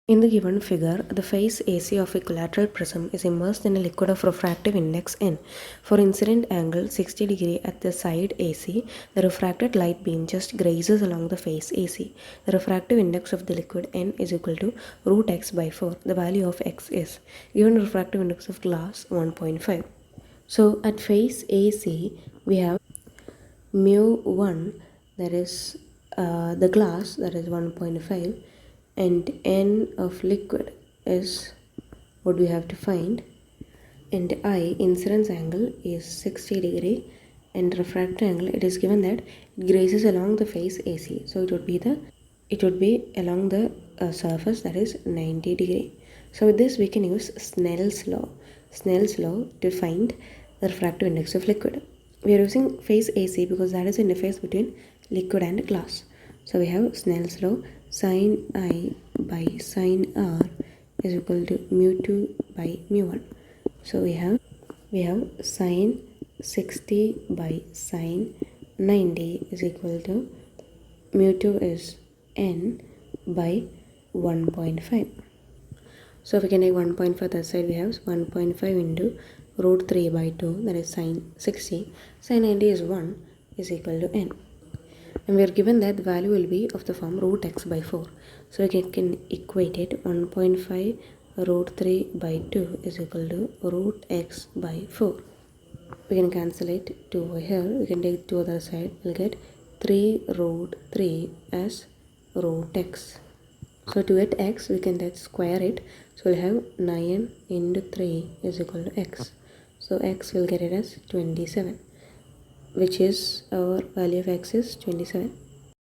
In the given figure, the face AC of a equilateral prism is immersed in a liquid of refractive index n. For incident angle 60 degree at the side AC, the refracted light beam just grazes along the face AC. The refractive index of the liquid n is equal to root x by 4. The value of x is given refractive index of glass 1.5. So at face AC, we have mu1, that is the glass, that is 1.5, and n of liquid is what we have to find, and I, incidence angle, is 60 degree, and refractive angle, it is given that it grazes along the face AC, so it would be along the surface, that is 90 degree. So with this we can use Snell's law to find the refractive index of liquid. We are using phase AC because that is the interface between liquid and glass. So we have Snell's law, sin I by sin R is equal to mu2 by mu1. So we have sin 60 by sin 90 is equal to mu2 is n by 1.5. So if we can take 1.5 that side, we have 1.5 into root 3 by 2, that is sin 60. Sin 90 is 1 is equal to n. And we are given that the value will be of the form root x by 4. So we can equate it. 1.5 root 3 by 2 is equal to root x by 4. We can cancel it 2 over here. We can take 2 other side. We'll get 3 root 3 as root x. So to get x, we can then square it. So we'll have 9 into 3 is equal to x. So x will get it as 27, which is our value of x is 27.